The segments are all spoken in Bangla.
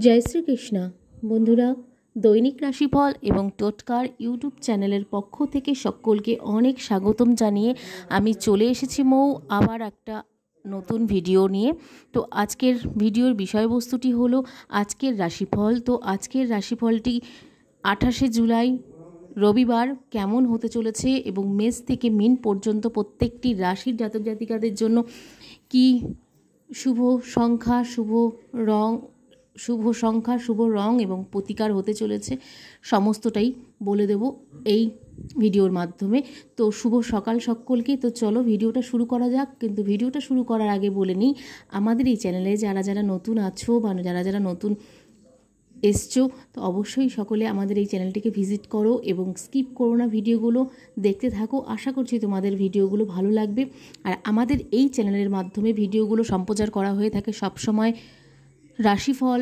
জয় শ্রীকৃষ্ণ বন্ধুরা, দৈনিক রাশিফল এবং টোটকার ইউটিউব চ্যানেলের পক্ষ থেকে সকলকে অনেক স্বাগতম জানিয়ে আমি চলে এসেছি আবার একটা নতুন ভিডিও নিয়ে। তো আজকের ভিডিওর বিষয়বস্তুটি হলো আজকের রাশিফল। তো আজকের রাশিফলটি 28শে জুলাই রবিবার কেমন হতে চলেছে এবং মেষ থেকে মীন পর্যন্ত প্রত্যেকটি রাশির জাতক জাতিকাদের জন্য কি শুভ সংখ্যা, শুভ রং এবং প্রতিকার হতে চলেছে সমস্তটাই বলে দেব এই ভিডিওর মাধ্যমে। তো শুভ সকাল সকলকে। তো চলো ভিডিওটা শুরু করা যাক। কিন্তু ভিডিওটা শুরু করার আগে বলে নিই, আমাদের এই চ্যানেলে যারা যারা নতুন আছো বা যারা যারা নতুন এসছো, তো অবশ্যই সকলে আমাদের এই চ্যানেলটিকে ভিজিট করো এবং স্কিপ করো না, ভিডিওগুলো দেখতে থাকো। আশা করছি তোমাদের ভিডিওগুলো ভালো লাগবে। আর আমাদের এই চ্যানেলের মাধ্যমে ভিডিওগুলো সম্প্রচার করা হয়ে থাকে সবসময় রাশিফল,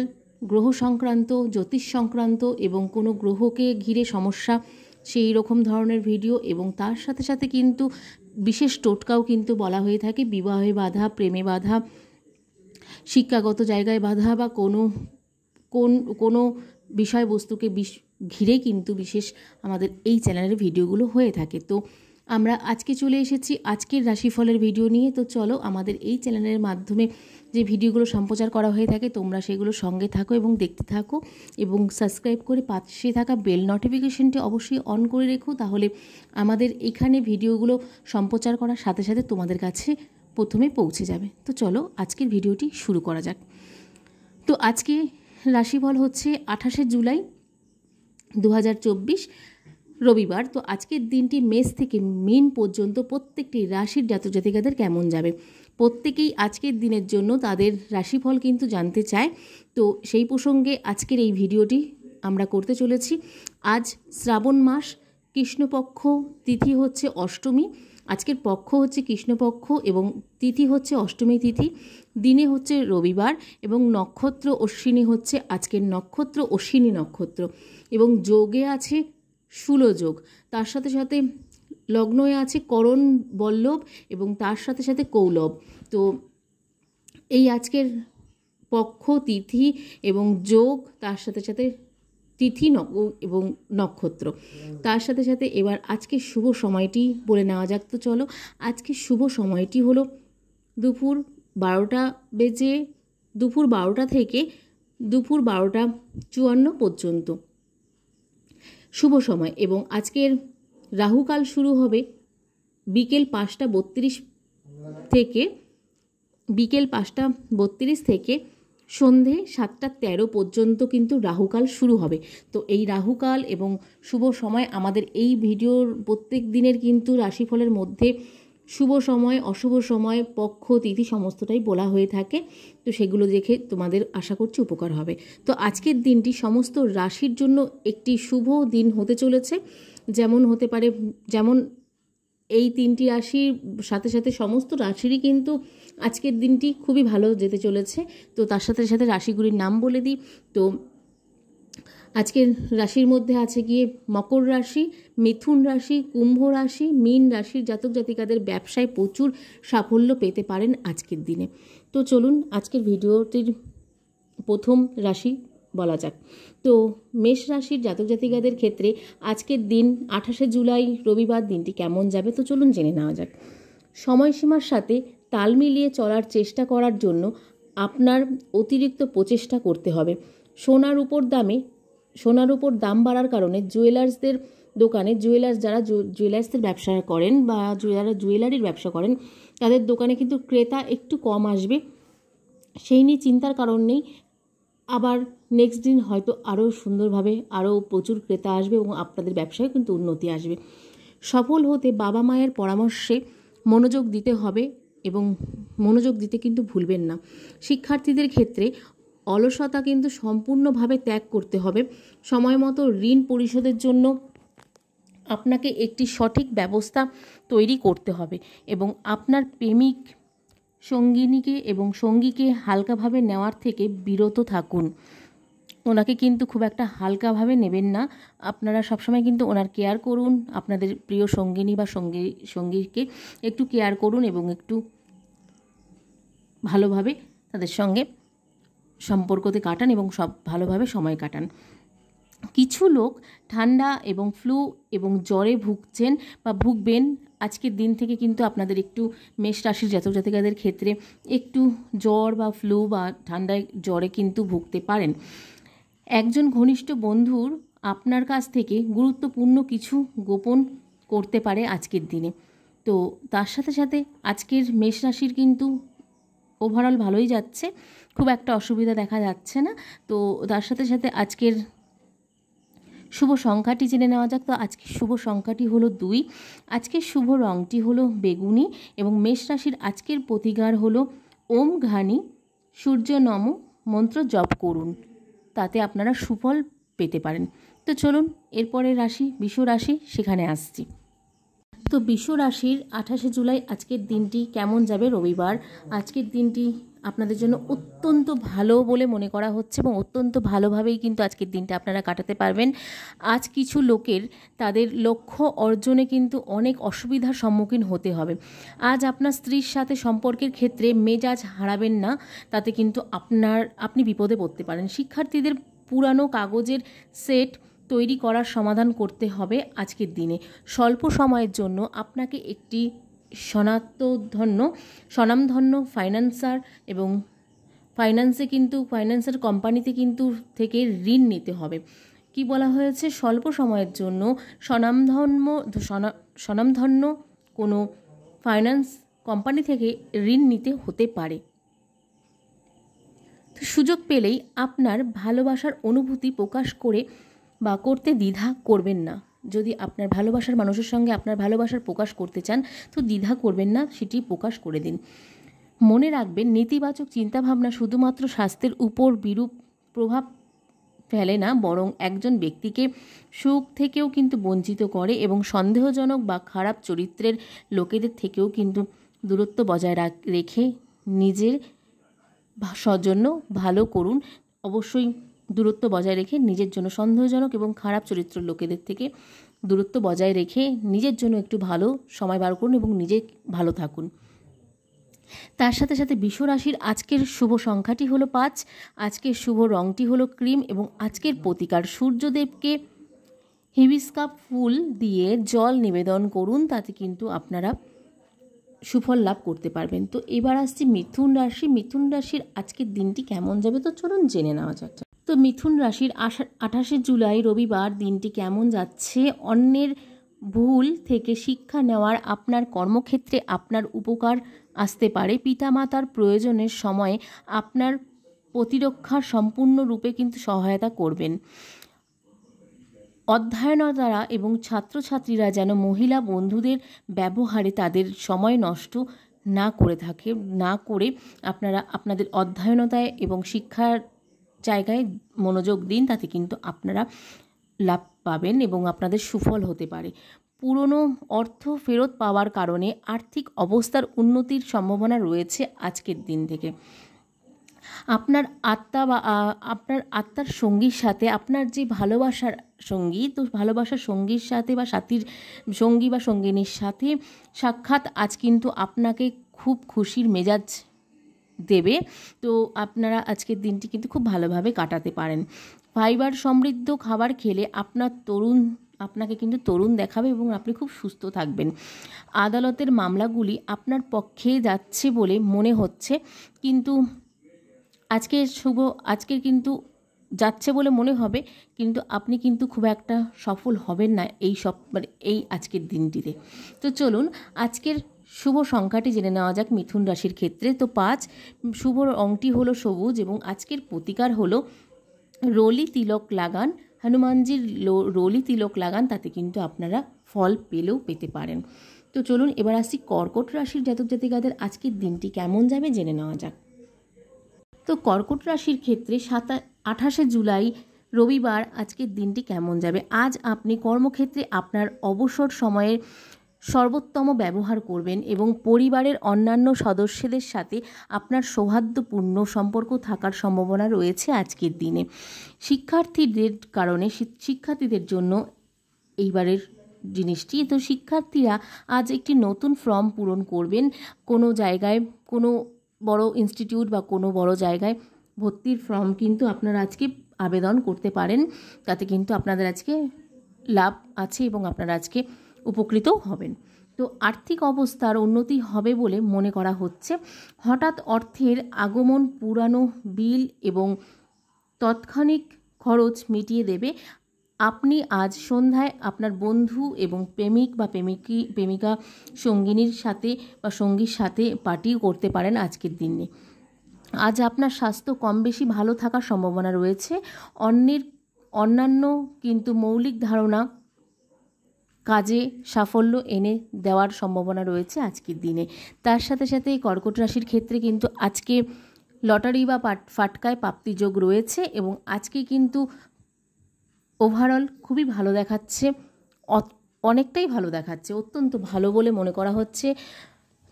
গ্রহ সংক্রান্ত, জ্যোতিষ সংক্রান্ত এবং কোনো গ্রহকে ঘিরে সমস্যা সেই রকম ধরনের ভিডিও, এবং তার সাথে সাথে কিন্তু বিশেষ টোটকাও কিন্তু বলা হয়ে থাকে। বিবাহে বাধা, প্রেমে বাধা, শিক্ষাগত জায়গায় বাধা বা কোনো বিষয়বস্তুকে ঘিরে কিন্তু বিশেষ আমাদের এই চ্যানেলের ভিডিওগুলো হয়ে থাকে। তো আমরা আজকে চলে এসেছি আজকের রাশিফলের ভিডিও নিয়ে। তো চলো আমাদের এই চ্যানেলের মাধ্যমে যে ভিডিওগুলো সম্প্রচার করা হয়ে থাকে তোমরা সেগুলো সঙ্গে থাকো এবং দেখতে থাকো, এবং সাবস্ক্রাইব করে পাশে থাকা বেল নোটিফিকেশনটি অবশ্যই অন করে রেখো, তাহলে আমাদের এখানে ভিডিওগুলো সম্প্রচার করার সাথে সাথে তোমাদের কাছে প্রথমে পৌঁছে যাবে। তো চলো আজকের ভিডিওটি শুরু করা যাক। তো আজকে রাশিফল হচ্ছে 28শে জুলাই 2024 রবিবার। তো আজকের দিনটি মেষ থেকে মীন পর্যন্ত প্রত্যেকটি রাশির জাতক জাতিকাদের কেমন যাবে, প্রত্যেকেই আজকের দিনের জন্য তাদের রাশিফল কিন্তু জানতে চায়। তো সেই প্রসঙ্গে আজকের এই ভিডিওটি আমরা করতে চলেছি। আজ শ্রাবণ মাস, কৃষ্ণপক্ষ, তিথি হচ্ছে অষ্টমী। আজকের পক্ষ হচ্ছে কৃষ্ণপক্ষ এবং তিথি হচ্ছে অষ্টমী তিথি, দিনে হচ্ছে রবিবার এবং নক্ষত্র অশ্বিনী হচ্ছে আজকের নক্ষত্র অশ্বিনী নক্ষত্র, এবং যোগে আছে শূলযোগ, তার সাথে সাথে লগ্নয়ে আছে করণ বল্লভ এবং তার সাথে সাথে কৌলভ। তো এই আজকের পক্ষ, তিথি এবং যোগ, তার সাথে সাথে তিথি এবং নক্ষত্র, তার সাথে সাথে এবার আজকে শুভ সময়টি বলে নেওয়া যাক। তো চলো আজকে শুভ সময়টি হলো দুপুর 12টা থেকে দুপুর 12টা 54 পর্যন্ত শুভ সময়, এবং আজকের রাহুকাল শুরু হবে বিকেল 5টা 32 থেকে সন্ধে 7টা 13 পর্যন্ত কিন্তু রাহুকাল শুরু হবে। তো এই রাহুকাল এবং শুভ সময় আমাদের এই ভিডিওর প্রত্যেক দিনের কিন্তু রাশিফলের মধ্যে শুভ সময়, অশুভ সময়, পক্ষ, তিথি সমস্তটাই বলা হয়ে থাকে। তো সেগুলো দেখে তোমাদের আশা করছি উপকার হবে। তো আজকের দিনটি সমস্ত রাশির জন্য একটি শুভ দিন হতে চলেছে। যেমন এই 3টি রাশির সাথে সাথে সমস্ত রাশিরই কিন্তু আজকের দিনটি খুবই ভালো যেতে চলেছে। তো তার সাথে সাথে রাশিগুলির নাম বলে দিই। তো আজকের রাশির মধ্যে আছে গিয়ে মকর রাশি, মিথুন রাশি, কুম্ভ রাশি, মীন রাশির জাতক জাতিকাদের ব্যবসায় প্রচুর সাফল্য পেতে পারেন আজকের দিনে। তো চলুন আজকের ভিডিওটির প্রথম রাশি বলা যাক। তো মেষ রাশির জাতক জাতিকাদের ক্ষেত্রে আজকের দিন 28শে জুলাই রবিবার দিনটি কেমন যাবে, তো চলুন জেনে নেওয়া যাক। সময়সীমার সাথে তাল মিলিয়ে চলার চেষ্টা করার জন্য আপনার অতিরিক্ত প্রচেষ্টা করতে হবে। সোনার উপর দাম বাড়ার কারণে জুয়েলার্সদের দোকানে যারা জুয়েলার্সদের ব্যবসা করেন বা যারা জুয়েলারির ব্যবসা করেন তাদের দোকানে কিন্তু ক্রেতা একটু কম আসবে, সেই নিয়ে চিন্তার কারণ নেই। আবার নেক্সট দিন হয়তো আরও সুন্দরভাবে আরও প্রচুর ক্রেতা আসবে এবং আপনাদের ব্যবসায় কিন্তু উন্নতি আসবে। সফল হতে বাবা মায়ের পরামর্শে মনোযোগ দিতে হবে এবং মনোযোগ দিতে কিন্তু ভুলবেন না। শিক্ষার্থীদের ক্ষেত্রে অলসতা কিন্তু সম্পূর্ণভাবে ত্যাগ করতে হবে। সময় মতো ঋণ পরিশোধের জন্য আপনাকে একটি সঠিক ব্যবস্থা তৈরি করতে হবে, এবং আপনার প্রেমিক সঙ্গীকে হালকাভাবে নেওয়ার থেকে বিরত থাকুন। ওনাকে কিন্তু খুব একটা হালকাভাবে নেবেন না, আপনারা সবসময় কিন্তু ওনার কেয়ার করুন। আপনাদের প্রিয় সঙ্গিনী বা সঙ্গীকে একটু কেয়ার করুন এবং একটু ভালোভাবে তাদের সঙ্গে সম্পর্কতে কাটান এবং সব ভালোভাবে সময় কাটান। কিছু লোক ঠান্ডা এবং ফ্লু এবং জ্বরে ভুগছেন বা ভুগবেন। আজকের দিন থেকে কিন্তু আপনাদের একটু মেষ রাশির জাতক জাতিকাদের ক্ষেত্রে একটু জ্বর বা ফ্লু বা ঠান্ডায় জ্বরে কিন্তু ভুগতে পারেন। একজন ঘনিষ্ঠ বন্ধুর আপনার কাছ থেকে গুরুত্বপূর্ণ কিছু গোপন করতে পারে আজকের দিনে। তো তার সাথে সাথে আজকের মেষ রাশির কিন্তু ওভারঅল ভালোই যাচ্ছে, খুব একটা অসুবিধা দেখা যাচ্ছে না। তো তার সাথে সাথে আজকের শুভ সংখ্যাটি জেনে নেওয়া যাক। তো আজকের শুভ সংখ্যাটি হলো 2, আজকের শুভ রঙটি হলো বেগুনি এবং মেষ রাশির আজকের প্রতিকার হলো ওম ঘানি সূর্য নম মন্ত্র জপ করুন, তাতে আপনারা সুফল পেতে পারেন। তো চলুন এরপরের রাশি বৃষ রাশি, সেখানে আসছি। তো বৃষ রাশির 28শে জুলাই আজকের দিনটি কেমন যাবে? রবিবার। আজকের দিনটি আপনাদের জন্য অত্যন্ত ভালো বলে মনে করা হচ্ছে এবং অত্যন্ত ভালোভাবেই কিন্তু আজকের দিনটা আপনারা কাটাতে পারবেন। আজ কিছু লোকের তাদের লক্ষ্য অর্জনে কিন্তু অনেক অসুবিধার সম্মুখীন হতে হবে। আজ আপনার স্ত্রীর সাথে সম্পর্কের ক্ষেত্রে মেজাজ হারাবেন না, তাতে কিন্তু আপনি বিপদে পড়তে পারেন। শিক্ষার্থীদের পুরানো কাগজের সেট তৈরি করার সমাধান করতে হবে আজকের দিনে। স্বল্প সময়ের জন্য আপনাকে একটি স্বনামধন্য ফাইন্যান্সার এবং ফাইন্যান্সের কোম্পানিতে কিন্তু থেকে ঋণ নিতে হবে। কি বলা হয়েছে? স্বল্প সময়ের জন্য স্বনামধন্য কোনো ফাইন্যান্স কোম্পানি থেকে ঋণ নিতে হতে পারে। তো সুযোগ পেলেই আপনার ভালোবাসার অনুভূতি প্রকাশ করতে দ্বিধা করবেন না। যদি আপনার ভালোবাসার মানুষের সঙ্গে আপনার ভালোবাসার প্রকাশ করতে চান তো দ্বিধা করবেন না, সেটি প্রকাশ করে দিন। মনে রাখবেন, নেতিবাচক চিন্তাভাবনা শুধুমাত্র স্বাস্থ্যের উপর বিরূপ প্রভাব ফেলে না, বরং একজন ব্যক্তিকে সুখ থেকেও কিন্তু বঞ্চিত করে এবং সন্দেহজনক বা খারাপ চরিত্রের লোকেদের থেকেও কিন্তু দূরত্ব বজায় রেখে নিজের জন্য ভালো করুন। অবশ্যই দূরত্ব বজায় রেখে নিজের জন্য, সন্দেহজনক এবং খারাপ চরিত্রের লোকেদের থেকে দূরত্ব বজায় রেখে নিজের জন্য একটু ভালো সময় বার করুন এবং নিজে ভালো থাকুন। তার সাথে সাথে বৃষ রাশির আজকের শুভ সংখ্যাটি হলো 5, আজকের শুভ রঙটি হলো ক্রিম এবং আজকের প্রতিকার সূর্যদেবকে হিবিস্কাস ফুল দিয়ে জল নিবেদন করুন, তাতে কিন্তু আপনারা সুফল লাভ করতে পারবেন। তো এবার আসছি মিথুন রাশি। মিথুন রাশির আজকের দিনটি কেমন যাবে? তো চলুন জেনে নেওয়া যাক। তো মিথুন রাশির 28শে জুলাই রবিবার দিনটি কেমন যাচ্ছে? অন্যের ভুল থেকে শিক্ষা নেওয়ার আপনার কর্মক্ষেত্রে আপনার উপকার আসতে পারে। পিতামাতার প্রয়োজনের সময় আপনার প্রতিরক্ষার সম্পূর্ণরূপে কিন্তু সহায়তা করবেন। অধ্যয়নতারা এবং ছাত্রছাত্রীরা যেন মহিলা বন্ধুদের ব্যবহারে তাদের সময় নষ্ট না করে আপনারা আপনাদের অধ্যয়নতায় এবং শিক্ষার জায়গায় মনোযোগ দিন, তাতে কিন্তু আপনারা লাভ পাবেন এবং আপনাদের সুফল হতে পারে। পুরনো অর্থ ফেরত পাওয়ার কারণে আর্থিক অবস্থার উন্নতির সম্ভাবনা রয়েছে আজকের দিন থেকে। আপনার আত্মার সঙ্গীর সাথে আপনার যে ভালোবাসার সঙ্গী, তো ভালোবাসার সঙ্গীর সাথে বা সাথীর সঙ্গী বা সঙ্গিনীর সাথে সাক্ষাৎ আজ কিন্তু আপনাকে খুব খুশির মেজাজ দেবে। তো আপনারা আজকের দিনটি কিন্তু খুব ভালোভাবে কাটাতে পারেন। ফাইবার সমৃদ্ধ খাবার খেলে আপনাকে কিন্তু তরুণ দেখাবে এবং আপনি খুব সুস্থ থাকবেন। আদালতের মামলাগুলি আপনার পক্ষে যাচ্ছে বলে মনে হচ্ছে, কিন্তু আজকের কিন্তু যাচ্ছে বলে মনে হবে, কিন্তু আপনি কিন্তু খুব একটা সফল হবেন না এই আজকের দিনটিতে। তো চলুন আজকের শুভ সংখ্যাটি জেনে নেওয়া যাক মিথুন রাশির ক্ষেত্রে। তো 5, শুভ রঙটি হলো সবুজ এবং আজকের প্রতিকার হলো রোলি তিলক লাগান, হনুমানজির রোলি তিলক লাগান, তাতে কিন্তু আপনারা ফল পেতে পারেন। তো চলুন এবার আসছি কর্কট রাশির জাতক জাতিকাদের আজকের দিনটি কেমন যাবে জেনে নেওয়া যাক। তো কর্কট রাশির ক্ষেত্রে 28শে জুলাই রবিবার আজকের দিনটি কেমন যাবে? আজ আপনি কর্মক্ষেত্রে আপনার অবসর সময়ের সর্বোত্তম ব্যবহার করবেন এবং পরিবারের অন্যান্য সদস্যদের সাথে আপনার সৌহার্দ্যপূর্ণ সম্পর্ক থাকার সম্ভাবনা রয়েছে আজকের দিনে। শিক্ষার্থীদের জন্য এইবারের জিনিসটি, তো শিক্ষার্থীরা আজ একটি নতুন ফর্ম পূরণ করবেন। কোনো জায়গায় কোনো বড় ইনস্টিটিউট বা কোনো বড় জায়গায় ভর্তির ফর্ম কিন্তু আপনারা আজকে আবেদন করতে পারেন, তাতে কিন্তু আপনাদের আজকে লাভ আছে এবং আপনারা আজকে উপকৃতও হবেন। তো আর্থিক অবস্থার উন্নতি হবে বলে মনে করা হচ্ছে। হঠাৎ অর্থের আগমন পুরানো বিল এবং তৎক্ষণিক খরচ মিটিয়ে দেবে। আপনি আজ সন্ধ্যায় আপনার বন্ধু এবং প্রেমিক বা প্রেমিকা সঙ্গিনীর সাথে বা সঙ্গীর সাথে পার্টিও করতে পারেন আজকের দিনে। আজ আপনার স্বাস্থ্য কম বেশি ভালো থাকার সম্ভাবনা রয়েছে। অন্যান্য কিন্তু মৌলিক ধারণা কাজে সাফল্য এনে দেওয়ার সম্ভাবনা রয়েছে আজকের দিনে। তার সাথে সাথে কর্কট রাশির ক্ষেত্রে কিন্তু আজকে লটারি বা ফাটকায় প্রাপ্তিযোগ রয়েছে এবং আজকে কিন্তু ওভারঅল খুবই ভালো দেখাচ্ছে, অনেকটাই ভালো দেখাচ্ছে, অত্যন্ত ভালো বলে মনে করা হচ্ছে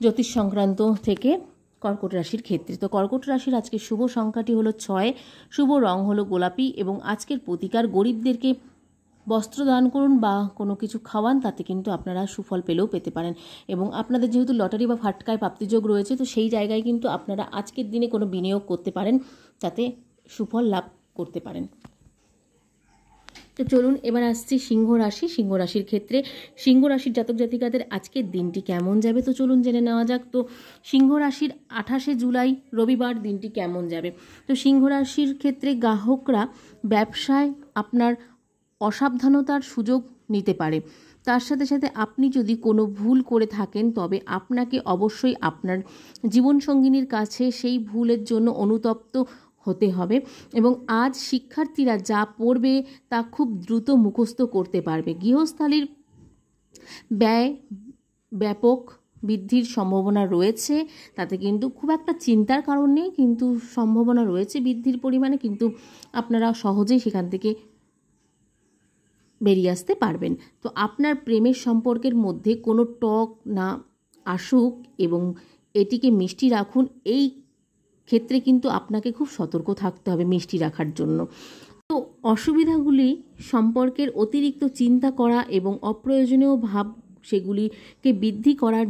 জ্যোতিষ সংক্রান্ত থেকে কর্কট রাশির ক্ষেত্রে। তো কর্কট রাশির আজকে শুভ সংখ্যাটি হলো 6, শুভ রং হলো গোলাপি এবং আজকের প্রতিকার গরিবদেরকে বস্ত্র দান করুন বা কোনো কিছু খাওয়ান, তাতে কিন্তু আপনারা সুফল পেলেও পেতে পারেন। এবং আপনাদের যেহেতু লটারি বা ফাটকায় প্রাপ্তিযোগ রয়েছে, তো সেই জায়গায় কিন্তু আপনারা আজকের দিনে কোনো বিনিয়োগ করতে পারেন, তাতে সুফল লাভ করতে পারেন। তো চলুন এবার আসছি সিংহ রাশি। সিংহ রাশির ক্ষেত্রে সিংহ রাশির জাতক জাতিকাদের আজকের দিনটি কেমন যাবে তো চলুন জেনে নেওয়া যাক। তো সিংহ রাশির 28শে জুলাই রবিবার দিনটি কেমন যাবে। তো সিংহ রাশির ক্ষেত্রে গ্রাহকরা ব্যবসায় আপনার অসাবধানতার সুযোগ নিতে পারে। তার সাথে সাথে আপনি যদি কোনো ভুল করে থাকেন তবে আপনাকে অবশ্যই আপনার জীবনসঙ্গিনীর কাছে সেই ভুলের জন্য অনুতপ্ত হতে হবে। এবং আজ শিক্ষার্থীরা যা পড়বে তা খুব দ্রুত মুখস্থ করতে পারবে। গৃহস্থালির ব্যয় ব্যাপক বৃদ্ধির সম্ভাবনা রয়েছে, তাতে কিন্তু খুব একটা চিন্তার কারণ নেই, কিন্তু সম্ভাবনা রয়েছে বৃদ্ধির পরিমাণে, কিন্তু আপনারা সহজেই সেখান থেকে বেরিয়ে আসতে পারবেন। তো আপনার প্রেমের সম্পর্কের মধ্যে কোনো টক না আসুক এবং এটিকে মিষ্টি রাখুন। এই ক্ষেত্রে কিন্তু আপনাকে খুব সতর্ক থাকতে হবে মিষ্টি রাখার জন্য। তো অসুবিধাগুলি সম্পর্কের অতিরিক্ত চিন্তা করা এবং অপ্রয়োজনীয় ভাব সেগুলিকে বৃদ্ধি করার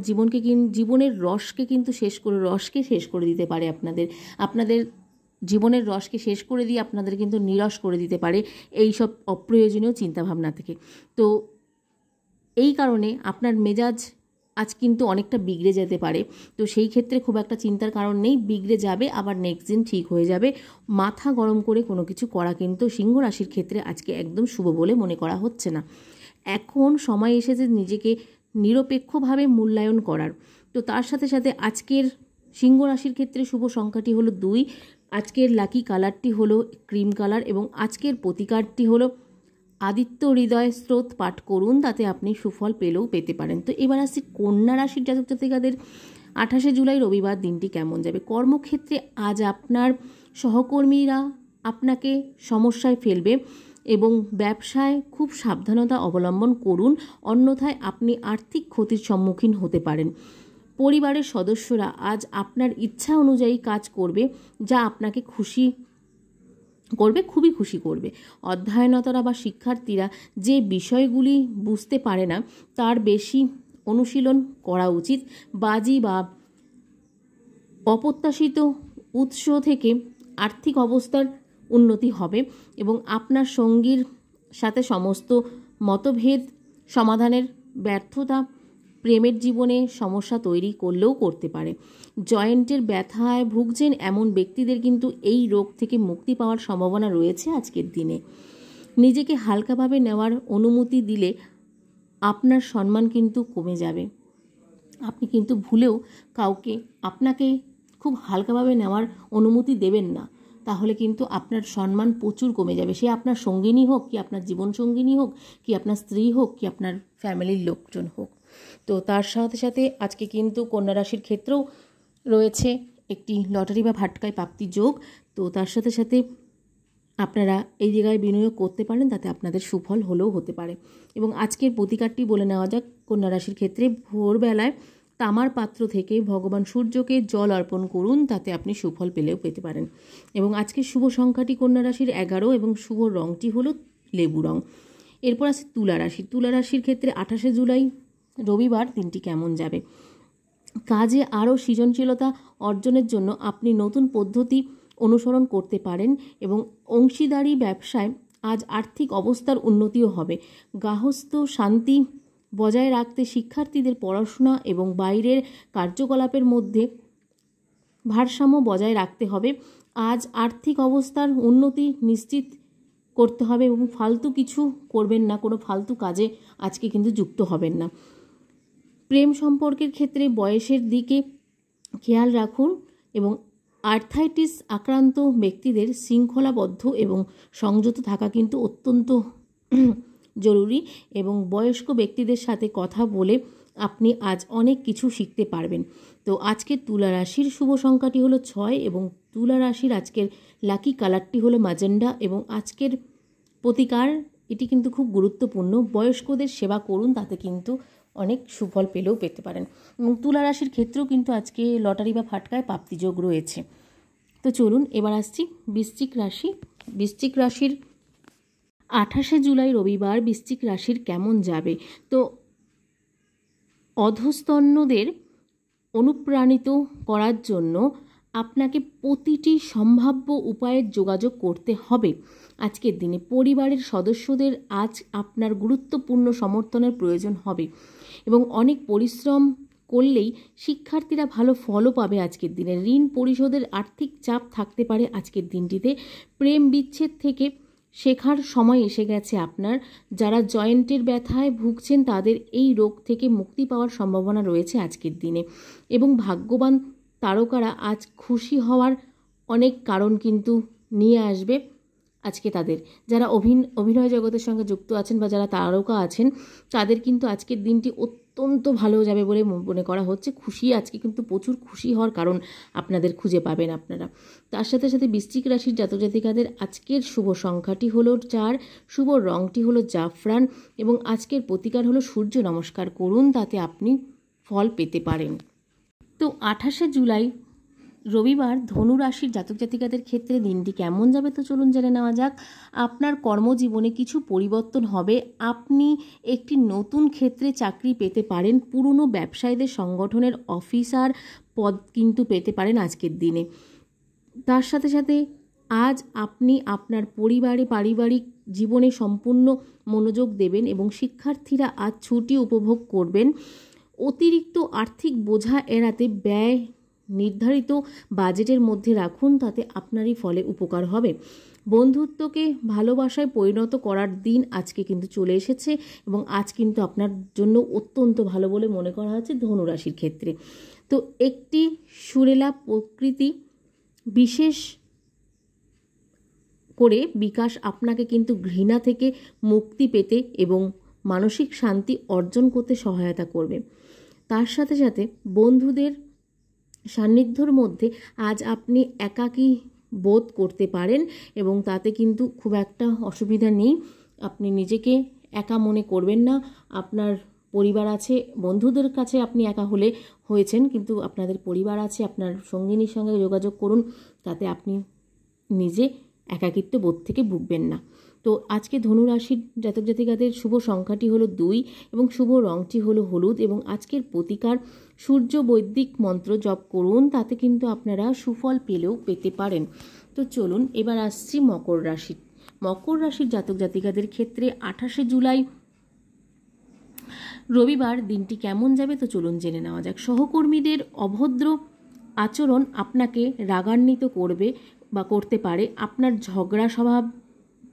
জীবনের রসকে শেষ করে দিতে পারে। আপনাদের জীবনের রসকে শেষ করে দিয়ে আপনাদের কিন্তু নিরস করে দিতে পারে এই সব অপ্রয়োজনীয় চিন্তাভাবনা থেকে। তো এই কারণে আপনার মেজাজ আজ কিন্তু অনেকটা বিগড়ে যেতে পারে। তো সেই ক্ষেত্রে খুব একটা চিন্তার কারণ নেই, বিগড়ে যাবে আবার নেক্সট দিন ঠিক হয়ে যাবে। মাথা গরম করে কোনো কিছু করা কিন্তু সিংহ রাশির ক্ষেত্রে আজকে একদম শুভ বলে মনে করা হচ্ছে না। এখন সময় এসেছে নিজেকে নিরপেক্ষভাবে মূল্যায়ন করার। তো তার সাথে সাথে আজকের সিংহ রাশির ক্ষেত্রে শুভ সংখ্যাটি হলো 2, আজকের লাকি কালারটি হলো ক্রিম কালার এবং আজকের প্রতিকারটি হলো আদিত্য হৃদয় স্রোত পাঠ করুন, তাতে আপনি সুফল পেলেও পেতে পারেন। তো এবার আসছি কন্যা রাশির জাতক জাতিকাদের 28শে জুলাই রবিবার দিনটি কেমন যাবে। কর্মক্ষেত্রে আজ আপনার সহকর্মীরা আপনাকে সমস্যায় ফেলবে এবং ব্যবসায় খুব সাবধানতা অবলম্বন করুন, অন্যথায় আপনি আর্থিক ক্ষতির সম্মুখীন হতে পারেন। পরিবারের সদস্যরা আজ আপনার ইচ্ছা অনুযায়ী কাজ করবে, যা আপনাকে খুবই খুশি করবে। অধ্যয়নতরা বা শিক্ষার্থীরা যে বিষয়গুলি বুঝতে পারে না তার বেশি অনুশীলন করা উচিত। বাজি বা অপ্রত্যাশিত উৎস থেকে আর্থিক অবস্থার উন্নতি হবে এবং আপনার সঙ্গীর সাথে সমস্ত মতভেদ সমাধানের ব্যর্থতা প্রেমের জীবনে সমস্যা তৈরি করলেও করতে পারে। জয়েন্টের ব্যথায় ভুগছেন এমন ব্যক্তিদের কিন্তু এই রোগ থেকে মুক্তি পাওয়ার সম্ভাবনা রয়েছে আজকের দিনে। নিজেকে হালকাভাবে নেওয়ার অনুমতি দিলে আপনার সম্মান কিন্তু কমে যাবে। আপনি কিন্তু ভুলেও কাউকে আপনাকে খুব হালকাভাবে নেওয়ার অনুমতি দেবেন না, তাহলে কিন্তু আপনার সম্মান প্রচুর কমে যাবে। সে আপনার সঙ্গিনী হোক কি আপনার জীবনসঙ্গিনী হোক কি আপনার স্ত্রী হোক কি আপনার ফ্যামিলির লোকজন হোক। তো তার সাথে সাথে আজকে কিন্তু কন্যা রাশির ক্ষেত্রেও রয়েছে একটি লটারি বা ফাটকায় প্রাপ্তি যোগ। তো তার সাথে সাথে আপনারা এই জায়গায় বিনিয়োগ করতে পারেন, তাতে আপনাদের সুফল হলেও হতে পারে। এবং আজকের প্রতিকারটি বলে নেওয়া যাক। কন্যা রাশির ক্ষেত্রে ভোরবেলায় তামার পাত্র থেকে ভগবান সূর্যকে জল অর্পণ করুন, তাতে আপনি সুফল পেলেও পেতে পারেন। এবং আজকের শুভ সংখ্যাটি কন্যা রাশির 11 এবং শুভ রঙটি হলো লেবু রং। এরপর আছে তুলা রাশি। তুলা রাশির ক্ষেত্রে 28শে জুলাই রবিবার দিনটি কেমন যাবে। কাজে আরও সৃজনশীলতা অর্জনের জন্য আপনি নতুন পদ্ধতি অনুসরণ করতে পারেন এবং অংশীদারি ব্যবসায় আজ আর্থিক অবস্থার উন্নতিও হবে। গার্হস্থ্য শান্তি বজায় রাখতে শিক্ষার্থীদের পড়াশোনা এবং বাইরের কার্যকলাপের মধ্যে ভারসাম্য বজায় রাখতে হবে। আজ আর্থিক অবস্থার উন্নতি নিশ্চিত করতে হবে এবং ফালতু কিছু করবেন না, কোনো ফালতু কাজে আজকে কিন্তু যুক্ত হবেন না। প্রেম সম্পর্কের ক্ষেত্রে বয়সের দিকে খেয়াল রাখুন এবং আর্থাইটিস আক্রান্ত ব্যক্তিদের শৃঙ্খলাবদ্ধ এবং সংযত থাকা কিন্তু অত্যন্ত জরুরি এবং বয়স্ক ব্যক্তিদের সাথে কথা বলে আপনি আজ অনেক কিছু শিখতে পারবেন। তো আজকের তুলা রাশির শুভ সংখ্যাটি হলো 6 এবং তুলা রাশির আজকের লাকি কালারটি হলো ম্যাজেন্ডা এবং আজকের প্রতিকার এটি কিন্তু খুব গুরুত্বপূর্ণ। বয়স্কদের সেবা করুন, তাতে কিন্তু অনেক সুফল পেতে পারেন। এবং তুলা রাশির ক্ষেত্রেও কিন্তু আজকে লটারি বা ফাটকায় প্রাপ্তিযোগ রয়েছে। তো চলুন এবার আসছি বৃশ্চিক রাশি। বৃশ্চিক রাশির 28 জুলাই রবিবার বৃশ্চিক রাশির কেমন যাবে? তো অধস্তন্যদের অনুপ্রাণিত করার জন্য আপনাকে প্রতিটি সম্ভাব্য উপায়ের যোগাযোগ করতে হবে। আজকের দিনে পরিবারের সদস্যদের আজ আপনার গুরুত্বপূর্ণ সমর্থনের প্রয়োজন হবে এবং অনেক পরিশ্রম করলেই শিক্ষার্থীরা ভালো ফলও পাবে। আজকের দিনে ঋণ পরিশোধের আর্থিক চাপ থাকতে পারে। আজকের দিনটিতে প্রেম বিচ্ছেদ থেকে শেখার সময় এসে গেছে আপনার। যারা জয়েন্টের ব্যথায় ভুগছেন তাদের এই রোগ থেকে মুক্তি পাওয়ার সম্ভাবনা রয়েছে আজকের দিনে এবং ভাগ্যবান তারকারা আজ খুশি হওয়ার অনেক কারণ কিন্তু নিয়ে আসবে আজকে তাদের। যারা অভিনয় জগতের সঙ্গে যুক্ত আছেন বা যারা তারকা আছেন তাদের কিন্তু আজকের দিনটি অত্যন্ত ভালো যাবে বলে মনে করা হচ্ছে। আজকে কিন্তু প্রচুর খুশি হওয়ার কারণ আপনাদের খুঁজে পাবেন আপনারা। তার সাথে সাথে বৃশ্চিক রাশির জাতক জাতিকাদের আজকের শুভ সংখ্যাটি হলো 4, শুভ রংটি হলো জাফরান এবং আজকের প্রতিকার হলো সূর্য নমস্কার করুন, তাতে আপনি ফল পেতে পারেন। তো 28 জুলাই রবিবার ধনু রাশির জাতক জাতিকাদের ক্ষেত্রে দিনটি কেমন যাবে? তো চলুন জেনে নেওয়া যাক। আপনার কর্মজীবনে কিছু পরিবর্তন হবে। আপনি একটি নতুন ক্ষেত্রে চাকরি পেতে পারেন। পুরনো ব্যবসায়ীদের সংগঠনের অফিসার পদ কিন্তু পেতে পারেন আজকের দিনে। তার সাথে সাথে আজ আপনি আপনার পারিবারিক জীবনে সম্পূর্ণ মনোযোগ দেবেন এবং শিক্ষার্থীরা আজ ছুটি উপভোগ করবেন। অতিরিক্ত আর্থিক বোঝা এড়াতে ব্যয় নির্ধারিত বাজেটের মধ্যে রাখুন, তাতে আপনারই ফলে উপকার হবে। বন্ধুত্বকে ভালোবাসায় পরিণত করার দিন আজকে কিন্তু চলে এসেছে এবং আজ কিন্তু আপনার জন্য অত্যন্ত ভালো বলে মনে করা হচ্ছে ধনুরাশির ক্ষেত্রে। তো একটি সুরেলা প্রকৃতি বিশেষ করে বিকাশ আপনাকে কিন্তু ঘৃণা থেকে মুক্তি পেতে এবং মানসিক শান্তি অর্জন করতে সহায়তা করবে। তার সাথে সাথে বন্ধুদের সান্নিধ্যর মধ্যে আজ আপনি একাকী বোধ করতে পারেন এবং তাতে কিন্তু খুব একটা অসুবিধা নেই। আপনি নিজেকে একা মনে করবেন না। আপনার পরিবার আছে, বন্ধুদের কাছে আপনি একা হয়েছেন, কিন্তু আপনাদের পরিবার আছে, আপনার সঙ্গিনীর সঙ্গে যোগাযোগ করুন, তাতে আপনি নিজে একাকিত্ব বোধ থেকে ভুগবেন না। তো আজকে ধনুরাশির জাতক জাতিকাদের শুভ সংখ্যাটি হলো 2 এবং শুভ রংটি হলো হলুদ এবং আজকের প্রতিকার সূর্য বৈদিক মন্ত্র জপ করুন, তাতে কিন্তু আপনারা সুফল পেতে পারেন। তো চলুন এবার আসছি মকর রাশি। মকর রাশির জাতক জাতিকাদের ক্ষেত্রে 28 জুলাই রবিবার দিনটি কেমন যাবে? তো চলুন জেনে নেওয়া যাক। সহকর্মীদের অভদ্র আচরণ আপনাকে রাগান্বিত করতে পারে। আপনার ঝগড়া স্বভাব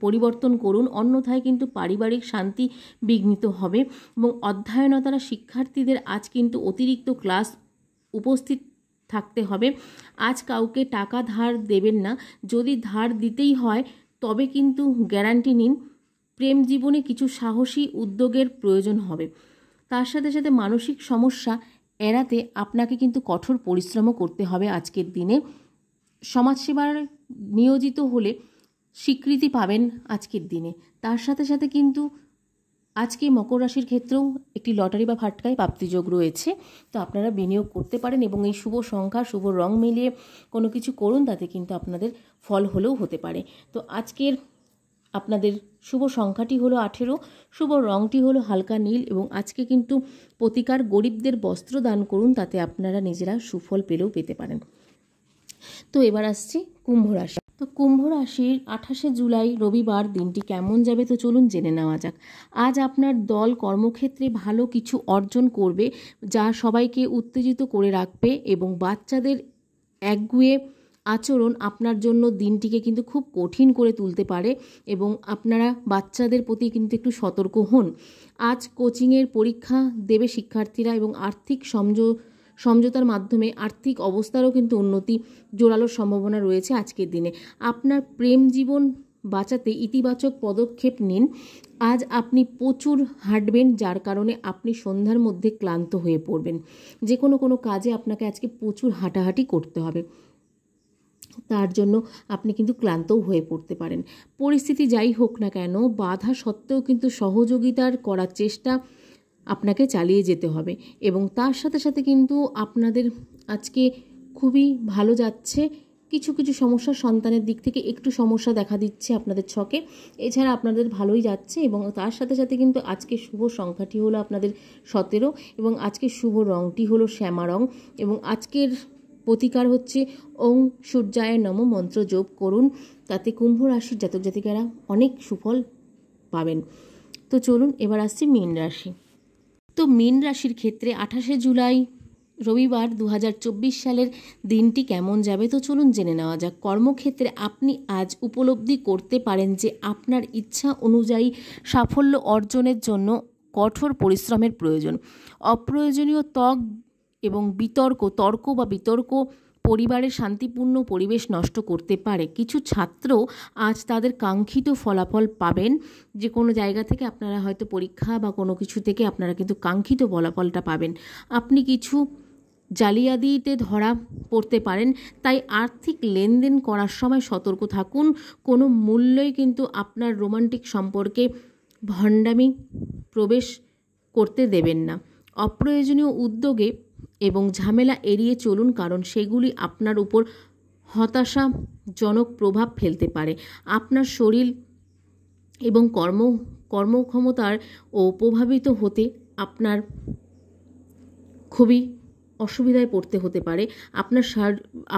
পরিবর্তন করুন, অন্যথায় কিন্তু পারিবারিক শান্তি বিঘ্নিত হবে এবং অধ্যয়নতারা শিক্ষার্থীদের আজ কিন্তু অতিরিক্ত ক্লাস উপস্থিত থাকতে হবে। আজ কাউকে টাকা ধার দেবেন না, যদি ধার দিতেই হয় তবে কিন্তু গ্যারান্টি নিন। প্রেম জীবনে কিছু সাহসী উদ্যোগের প্রয়োজন হবে। তার সাথে সাথে মানসিক সমস্যা এড়াতে আপনাকে কিন্তু কঠোর পরিশ্রমও করতে হবে আজকের দিনে। সমাজসেবার নিয়োজিত হলে স্বীকৃতি পাবেন আজকের দিনে। তার সাথে সাথে কিন্তু আজকে মকর রাশির ক্ষেত্রেও একটি লটারি বা ফাটকায় প্রাপ্তিযোগ রয়েছে, তো আপনারা বিনিয়োগ করতে পারেন এবং এই শুভ সংখ্যা শুভ রং মিলিয়ে কোনো কিছু করুন, তাতে কিন্তু আপনাদের ফল হলেও হতে পারে। তো আজকের আপনাদের শুভ সংখ্যাটি হলো 18, শুভ রংটি হলো হালকা নীল এবং আজকে কিন্তু প্রতিকার গরিবদের বস্ত্র দান করুন, তাতে আপনারা নিজেরা সুফল পেতে পারেন। তো এবার আসছি কুম্ভ রাশি। তো কুম্ভ রাশির 28শে জুলাই রবিবার দিনটি কেমন যাবে তো চলুন জেনে নেওয়া যাক। আজ আপনার দল কর্মক্ষেত্রে ভালো কিছু অর্জন করবে, যা সবাইকে উত্তেজিত করে রাখবে, এবং বাচ্চাদের একগুঁয়ে আচরণ আপনার জন্য দিনটিকে কিন্তু খুব কঠিন করে তুলতে পারে, এবং আপনারা বাচ্চাদের প্রতি কিন্তু একটু সতর্ক হন। আজ কোচিংয়ের পরীক্ষা দেবে শিক্ষার্থীরা, এবং আর্থিক সমঝোতার মাধ্যমে আর্থিক অবস্থারও কিন্তু উন্নতি জোরালোর সম্ভাবনা রয়েছে আজকের দিনে। আপনার প্রেম জীবন বাঁচাতে ইতিবাচক পদক্ষেপ নিন। আজ আপনি প্রচুর হাঁটবেন, যার কারণে আপনি সন্ধ্যার মধ্যে ক্লান্ত হয়ে পড়বেন। যে কোনো কাজে আপনাকে আজকে প্রচুর হাঁটাহাঁটি করতে হবে, তার জন্য আপনি কিন্তু ক্লান্তও হয়ে পড়তে পারেন। পরিস্থিতি যাই হোক না কেন, বাধা সত্ত্বেও কিন্তু সহযোগিতার করার চেষ্টা আপনাকে চালিয়ে যেতে হবে, এবং তার সাথে সাথে কিন্তু আপনাদের আজকে খুবই ভালো যাচ্ছে। কিছু সমস্যা সন্তানের দিক থেকে একটু সমস্যা দেখা দিচ্ছে আপনাদের ছকে, এছাড়া আপনাদের ভালোই যাচ্ছে। এবং তার সাথে সাথে কিন্তু আজকে শুভ সংখ্যাটি হলো আপনাদের 17, এবং আজকে শুভ রঙটি হলো শ্যামা রং, এবং আজকের প্রতিকার হচ্ছে ওং সূর্যায় নম মন্ত্র জপ করুন। তাতে কুম্ভ রাশির জাতক জাতিকারা অনেক সুফল পাবেন। তো চলুন এবার আসছি মীন রাশি। তো মীন রাশির ক্ষেত্রে 28শে জুলাই রবিবার 2024 সালের দিনটি কেমন যাবে তো চলুন জেনে নেওয়া যাক। কর্মক্ষেত্রে আপনি আজ উপলব্ধি করতে পারেন যে আপনার ইচ্ছা অনুযায়ী সাফল্য অর্জনের জন্য কঠোর পরিশ্রমের প্রয়োজন। অপ্রয়োজনীয় তর্ক বা বিতর্ক পরিবারের শান্তিপূর্ণ পরিবেশ নষ্ট করতে পারে। কিছু ছাত্র আজ তাদের কাঙ্ক্ষিত ফলাফল পাবেন। যে কোনো জায়গা থেকে আপনারা হয়তো পরীক্ষা বা কোনো কিছু থেকে আপনারা কিন্তু কাঙ্ক্ষিত ফলাফলটা পাবেন। আপনি কিছু জালিয়াতিতে ধরা পড়তে পারেন, তাই আর্থিক লেনদেন করার সময় সতর্ক থাকুন। কোনো মূল্যই কিন্তু আপনার রোমান্টিক সম্পর্কে ভণ্ডামি প্রবেশ করতে দেবেন না। অপ্রয়োজনীয় উদ্যোগে এবং ঝামেলা এড়িয়ে চলুন, কারণ সেগুলি আপনার উপর হতাশাজনক প্রভাব ফেলতে পারে। আপনার শরীর এবং কর্মক্ষমতার প্রভাবিত হতে আপনার খুবই অসুবিধায় পড়তে হতে পারে।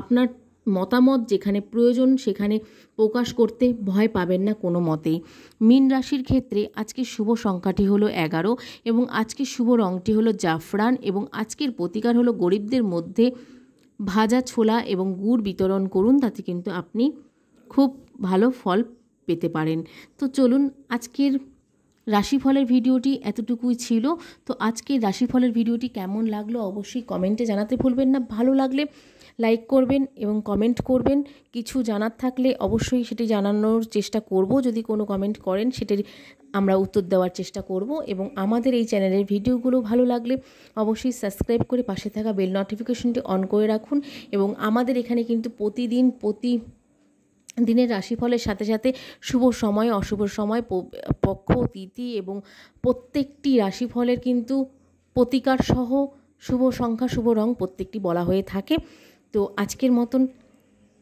আপনার মতামত যেখানে প্রয়োজন সেখানে প্রকাশ করতে ভয় পাবেন না কোনো মতেই। মীন রাশির ক্ষেত্রে আজকে শুভ সংখ্যাটি হলো 11, এবং আজকের শুভ রঙটি হলো জাফরান, এবং আজকের প্রতিকার হলো গরিবদের মধ্যে ভাজা ছোলা এবং গুড় বিতরণ করুন। তাতে কিন্তু আপনি খুব ভালো ফল পেতে পারেন। তো চলুন, আজকের রাশিফলের ভিডিওটি এতটুকুই ছিল। তো আজকের রাশিফলের ভিডিওটি কেমন লাগলো অবশ্যই কমেন্টে জানাতে ভুলবেন না। ভালো লাগলে লাইক করবেন এবং কমেন্ট করবেন। কিছু জানার থাকলে অবশ্যই সেটি জানানোর চেষ্টা করব। যদি কোনো কমেন্ট করেন সেটির আমরা উত্তর দেওয়ার চেষ্টা করব। এবং আমাদের এই চ্যানেলের ভিডিওগুলো ভালো লাগলে অবশ্যই সাবস্ক্রাইব করে পাশে থাকা বেল নোটিফিকেশনটি অন করে রাখুন। এবং আমাদের এখানে কিন্তু দিনের রাশিফলের সাথে সাথে শুভ সময়, অশুভ সময়, পক্ষ, তিথি এবং প্রত্যেকটি রাশিফলের কিন্তু প্রতিকার সহ শুভ সংখ্যা, শুভ রং প্রত্যেকটি বলা হয়ে থাকে। তো আজকের মতন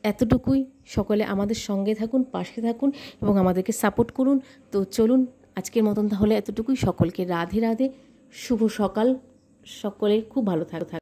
এতটুকুই। সকলে আমাদের সঙ্গে থাকুন, পাশে থাকুন এবং আমাদেরকে সাপোর্ট করুন। তো চলুন আজকের মতন তাহলে এতটুকুই। সকলকে রাধে রাধে, শুভ সকাল, সকলের খুব ভালো থাকুন।